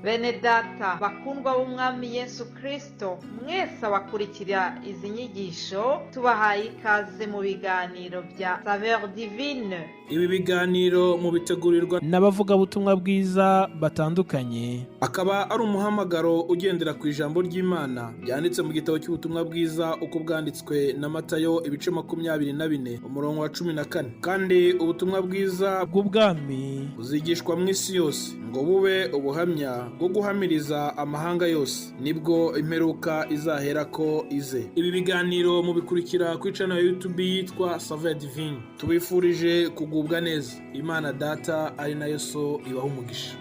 Bene data bakundwa b'umwami Yesu Kristo, mwese abakurikira izi nyigisho tubahaye ikaze mu biganiro bya Saveur Divine. Ibi biganiro mu bitegurirwa n'abavugabutumwa bwiza batandukanye, akaba ari umuhamagaro ugendera ku ijambo ry'Imana byanditse mu gitabo cy'ubutumwa bwiza uko bwanditswe na Matayo ibice 24 umurongo wa 14. Kandi ubutumwa bwiza bw'ubwami buzigishwa mu isi yose ngo bube ubuhamya bwo guhamiriza amahanga yose, nibwo imperuka izahera ko ize. Ibi biganiro mubikurikira ku channel ya YouTube yitwa Saveur Divine. Tubifurije kugubwa neza. Imana Data ari nayo so ibaho umugisha.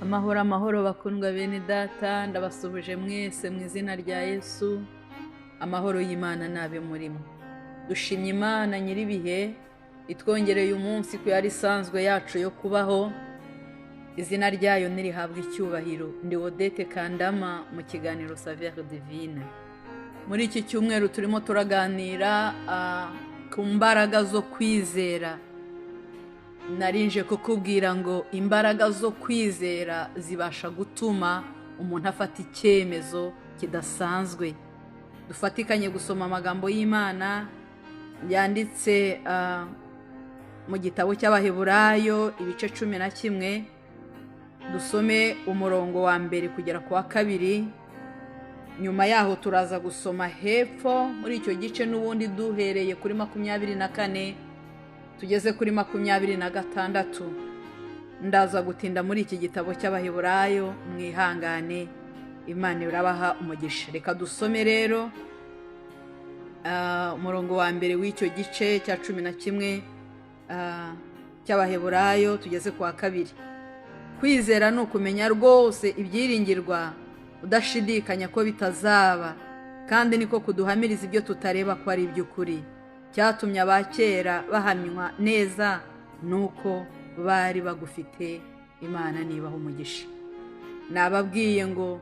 Amahoro bakundwa bene data, ndabasubije mwese mu izina rya Yesu. Amahoro y'Imana nabe murimo. Dushimye Imana nyiribihe itwongereye umunsi ku yari isanzwe yacu yo kubaho. Izina ryayo nirihabwa icyubahiro. Ndi Odette Kandama mu kiganiro Saveur Divine. Muri iki cyumweru turimo turaganira ku mbaraga zo kwizera. Narinje kukubwira ngo imbaraga zo kwizera zibasha gutuma umuntu afata icyemezo kidasanzwe. Dufatikanye gusoma amagambo y'Imana yanditse mu gitabo cy'Abaheburayo ibice 11. Dusome umurongo wa mbere kugera ku wa 2. Nyuma yaho turaza gusoma hepfo muri icyo gice n'ubundi duhereye kuri 24 tugeze kuri 26. Ndaza gutinda muri iki gitabo cy'Abaheburayo, mwihangane, Imana irabaha umugisha. Reka dusome rero umurongo wa mbere w'icyo gice cya 11 cy'Abaheburayo tugeze ku wa 2. Kwizera ni ukumenya rwose ibyiringirwa, udashidikanya ko bitazaba, kandi niko kuduhamiriza ibyo tutareba ko ari iby'ukuri. Cyatumye abakera bahamywa neza nuko bari bagufite. Imana nibaho umugisha. Nababwiye ngo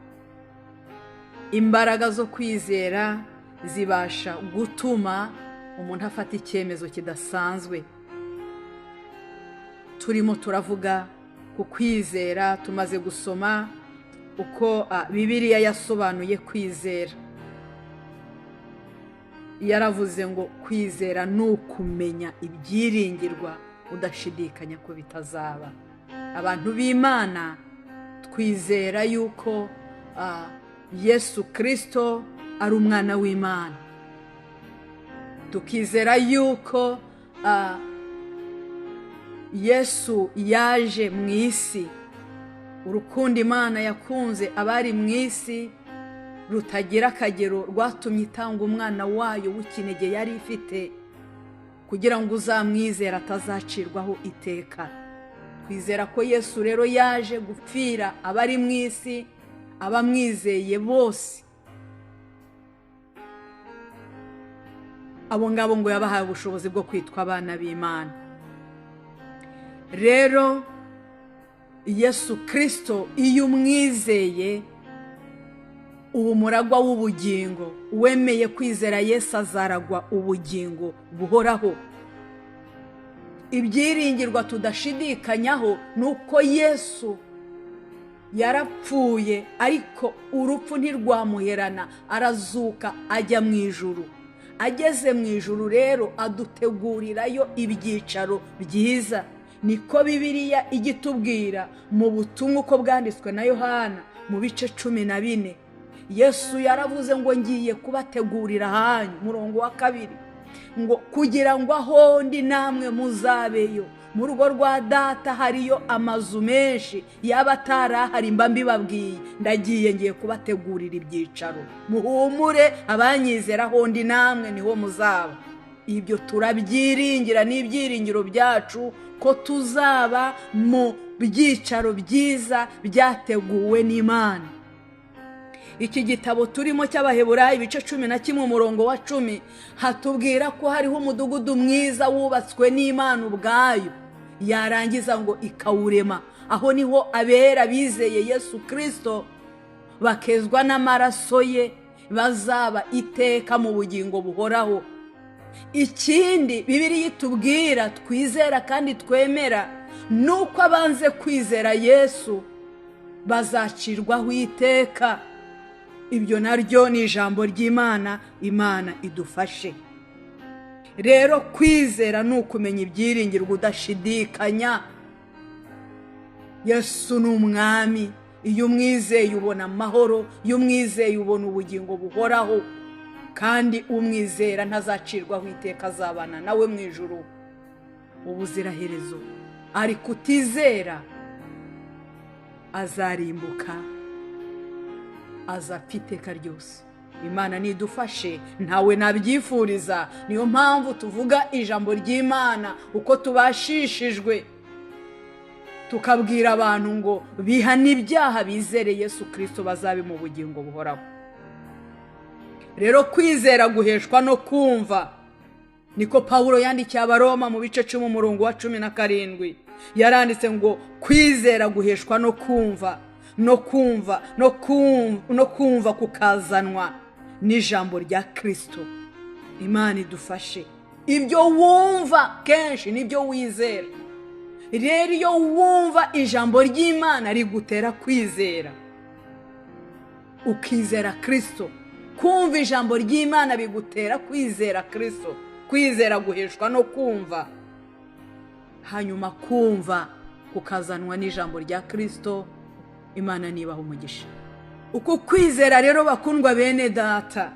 imbaraga zo kwizera zibasha gutuma umuntu afata icyemezo kidasanzwe. Turimo turavuga ku kwizera, tumaze gusoma uko Bibiliya yasobanuye kwizera. Yaravuze ngo kwizera ni ukumenya ibyiringirwa, udashidikanya ko bitazaba. Abantu b'Imana twizera yuko Yesu Kristo ari umwana w'Imana. Tukizera yuko Yesu yaje mu isi. Urukundo Imana yakunze abari mu isi rutagira akagero rwatumye itanga umwana wayo w'ikinege yari ifite, kugira ngo uzamwizera atazacirwaho iteka. Twizera ko Yesu rero yaje gupfira abari mu isi, abamwizeye bose. Abo ngabo ngo yabahaye ubushobozi bwo kwitwa abana b'Imana. Rero Yesu Kristo iyo umwizeye ubu muragwa w'ubugingo. Wemeye kwizera Yesu azaragwa ubugingo buhoraho. Ibyiringirwa tudashidikanyaho nuko Yesu yarapfuye, ariko urupfu ntirwamuherana, arazuka ajya mu ijuru. Ageze mu ijuru rero adutegurirayo ibyicaro byiza. Niko Bibiliya igitubwira mu butumwa uko bwanditswe na Yohana mu bice 14. Yesu yaravuze ngo ngiye kubategurira hanyu, murongo wa 2, ngo kugira ngo aho ndi namwe muzabeyo. Mu rugo rwa Data hariyo amazu menshi, yaba atarahari mba mbibabwiye. Ndagiye ngiye kubategurira ibyicaro. Muhumure, abanyizera aho ndi namwe niho muzaba. Ibyo turabyiringira n'ibyiringiro byacu ko tuzaba mu byicaro byiza byateguwe n'Imana. Iki gitabo turimo cy'Abaheburayo ibice 11 umurongo wa 10 hatubwira ko hariho umudugudu mwiza wubatswe n'Imana ubwayo, yarangiza ngo ikawurema. Aho niho abera bizeye Yesu Kristo bakezwa n'amaraso ye bazaba iteka mu bugingo buhoraho. Ikindi Bibiliya itubwira twizera kandi twemera nuko abanze kwizera Yesu bazacirwaho iteka. Ibyo naryo ni ijambo ry'Imana. Imana idufashe. Rero kwizera ni ukumenya ibyiringirwa udashidikanya. Yesu ni umwami. Iyo umwizeye ubona amahoro, iyo umwizeye ubona ubugingo buhoraho, kandi umwizera ntazacirwaho iteka, azabana nawe mu ijuru ubuziraherezo. Ariko utizera azarimbuka, azapfa iteka ryose. Imana nidufashe, ntawe nabyifuriza. Niyo mpamvu tuvuga ijambo ry'Imana uko tubashishijwe, tukabwira abantu ngo bihane ibyaha, bizere Yesu Kristo, bazabe mu bugingo buhoraho. Rero kwizera guheshwa no kumva. Niko Pawulo yandikiye Abaroma mu bice 10 umurongo wa 17. Yaranditse ngo kwizera guheshwa no kumva, no kumva kukazanwa n'ijambo rya Kristo. Imana idufashe. Ibyo wumva kenshi nibyo wizera. Rero iyo wumva ijambo ry'Imana rigutera kwizera, ukizera Kristo. Kumva ijambo ry'Imana bigutera kwizera Kristo. Kwizera guheshwa no kumva, hanyuma kumva kukazanwa n'ijambo rya Kristo. Imana nibaho umugisha. Uko kwizera rero bakundwa bene data,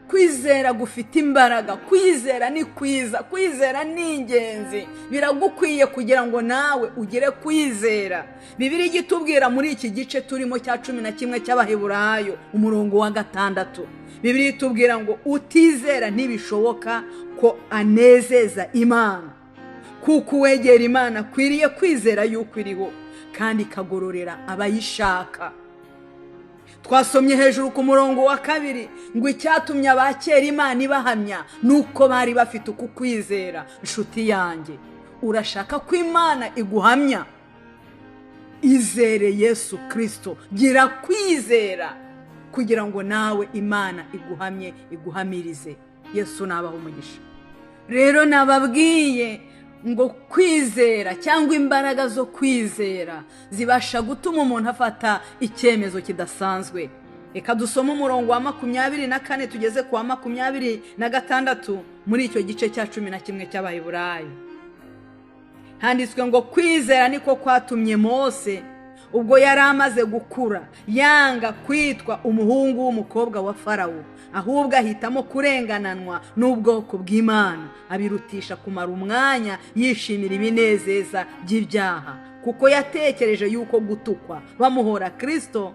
kwizera gufite imbaraga. Kwizera ni kwiza, kwizera ni ingenzi. Biragukwiye kugira ngo nawe ugire kwizera. Bibiliya igitubwira muri iki gice turimo cya 11 cy'Abaheburayo umurongo wa 6. Bibiliya itubwira ngo utizera ntibishoboka ko anezeza Imana, kuko uwegera Imana akwiriye kwizera yuko iriho kandi ikagororera abayishaka. Twasomye hejuru ku murongo wa 2 ngo icyatumye abakera Imana ibahamya nuko bari bafite uku kwizera. Nshuti yanjye, urashaka ko Imana iguhamya? Izere Yesu Kristo. Gira kwizera kugira ngo nawe Imana iguhamye, iguhamirize. Yesu nabaho umugisha. Rero nababwiye ngo kwizera cyangwa imbaraga zo kwizera zibasha gutuma umuntu afata icyemezo kidasanzwe. Reka dusome umurongo wa 24 tugeze ku wa 26 muri icyo gice cya 11 cy'Abaheburayo. Handitswe ngo kwizera niko kwatumye Mose, ubwo yari amaze gukura, yanga kwitwa umuhungu w'umukobwa wa Farawo, ahubwo ahitamo kurengananwa n'ubwoko bw'Imana, abirutisha kumara umwanya yishimira ibinezeza by'ibyaha, kuko yatekereje yuko gutukwa bamuhora Kristo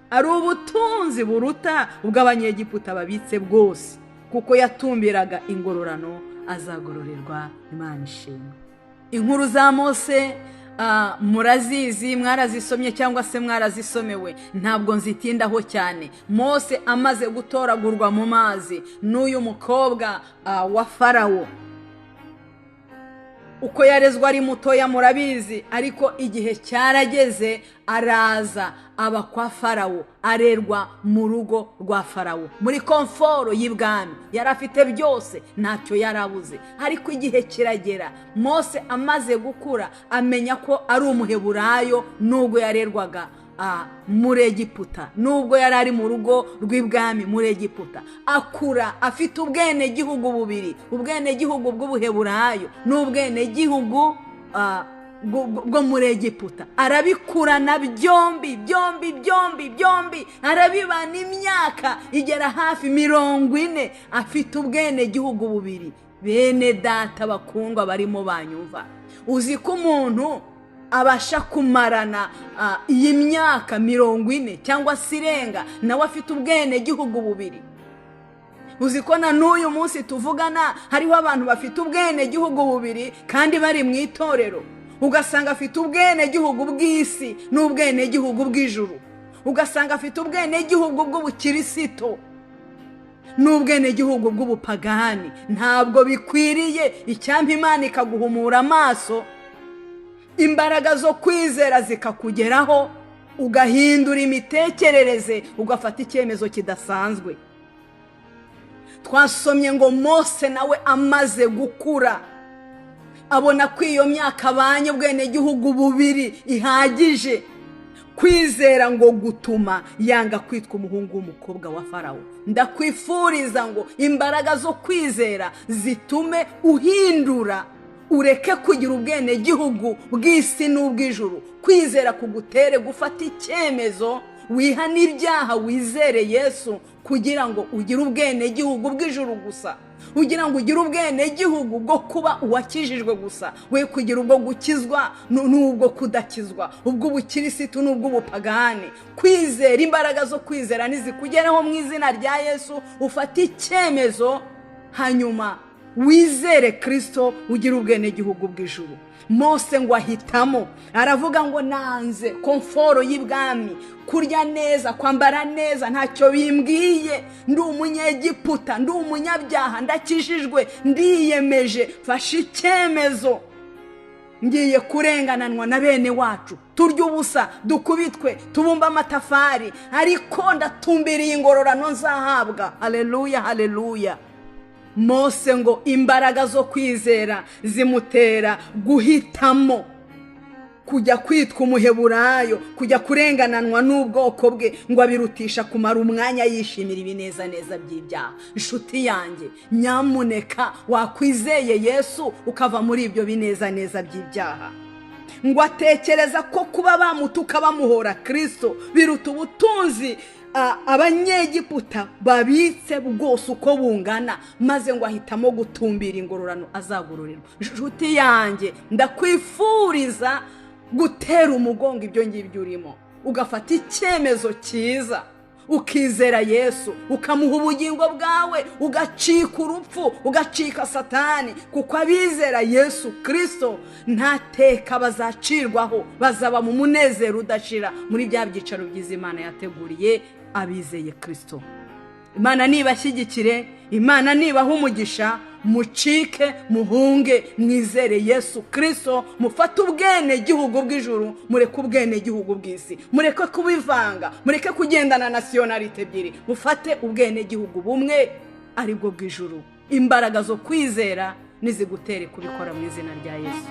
ari ubutunzi buruta ubw'Abanyegiputa babitse bwose, kuko yatumbiraga ingororano azagororerwa. Imana ishimwe. Inkuru za Mose murazizi, mwarazisomye cyangwa se mwarazisomewe, ntabwo nzitindaho cyane. Mose amaze gutoragurwa mu mazi n'uyu mukobwa wa Farawo, uko yarezwa ari mutoya murabizi, ariko igihe cyarageze araza aba kwa Farawo, arerwa mu rugo rwa Farawo muri komforo y'ibwami. Yari afite byose, ntacyo yarabuze. Ariko igihe kiragera, Mose amaze gukura amenya ko ari umuheburayo, nubwo yarerwaga muri Egiputa, nubwo yari ari mu rugo rw'ibwami muri Egiputa. Akura afite ubwene gihugu bubiri, ubwene gihugu bw'ubuheburayo n'ubwene gihugu bwo muri Egiputa. Arabikurana byombi, arabibana imyaka igera hafi 40, afite ubwene gihugu bubiri. Bene data bakundwa barimo banyumva, uzi ko umuntu abasha kumarana iyi myaka 40 cyangwa sirenga nawe afite ubwene gihugu bubiri? Uzi ko na n'uyu munsi tuvugana hariho abantu bafite ubwene gihugu bubiri kandi bari mu itorero. Ugasanga afite ubwene gihugu bw'isi n'ubwene gihugu bw'ijuru. Ugasanga afite ubwene gihugu bw'ubukirisito n'ubwene gihugu bw'ubupagani. Ntabwo bikwiriye. Icyampa Imana ikaguhumura amaso, imbaraga zo kwizera zikakugeraho, ugahindura imitekerereze, ugafata icyemezo kidasanzwe. Twasomye ngo Mose nawe amaze gukura abona ko iyo myaka abanye ubwenegihugu bubiri ihagije. Kwizera ngo gutuma yanga kwitwa umuhungu w'umukobwa wa Farawo. Ndakwifuriza ngo imbaraga zo kwizera zitume uhindura, ureke kugira ubwenegihugu bw'isi n'ubw'ijuru. Kwizera kugutere gufata icyemezo, wihana ibyaha, wizere Yesu kugira ngo ugire ubwenegihugu bw'ijuru gusa, ugira ngo ugire ubwenegihugu bwo kuba uwakijijwe gusa, we kugira ubwo gukizwa n'ubwo kudakizwa, ubw'ubukirisitu n'ubw'ubupagani. Kwizera, imbaraga zo kwizera nizikugereho mu izina rya Yesu, ufate icyemezo hanyuma wizere Kristo, ugira ubwenegihugu bw'ijuru. Mose ngo ahitamo, aravuga ngo nanze komforo y'ibwami, kurya neza, kwambara neza ntacyo bimbwiye, ndi umunyegiputa, ndi umunyabyaha, ndakijijwe, ndiyemeje, fashe icyemezo, ngiye kurengananwa na bene wacu, turya ubusa, dukubitwe, tubumba amatafari, ariko ndatumbiriye ingororano nzahabwa. Haleluya, haleluya. Mose ngo imbaraga zo kwizera zimutera guhitamo kujya kwitwa umuheburayo, kujya kurengananwa n'ubwoko bwe, ngo abirutisha kumara umwanya yishimira ibinezaneza by'ibyaha. Inshuti yanjye, nyamuneka wakwizeye Yesu ukava muri ibyo binezaneza by'ibyaha. Ngo atekereza ko kuba bamutuka bamuhora Kristo biruta ubutunzi abanyegiputa babitse bwose uko bungana, maze ngo ahitamo gutumbira ingororano azagororerwa. Inshuti yanjye, ndakwifuriza gutera umugongo ibyo ngibyo urimo, ugafata icyemezo cyiza, ukizera Yesu, ukamuha ubugingo bwawe, ugacika urupfu, ugacika Satani, kuko abizera Yesu Kristo nta teka bazacirwaho, bazaba mu munezero udashira muri bya byicaro byiza Imana yateguriye abizeye Kristo. Imana nibashyigikire, Imana nibaha umugisha, mucike, muhunge, mwizere Yesu Kristo, mufate ubwenegihugu bw'ijuru, mureke ubwenegihugu bw'isi, mureke kubivanga, mureke kugendana nationalite ebyiri, mufate ubwenegihugu bumwe aribwo bw'ijuru. Imbaraga zo kwizera nizigutere kubikora mu izina rya Yesu.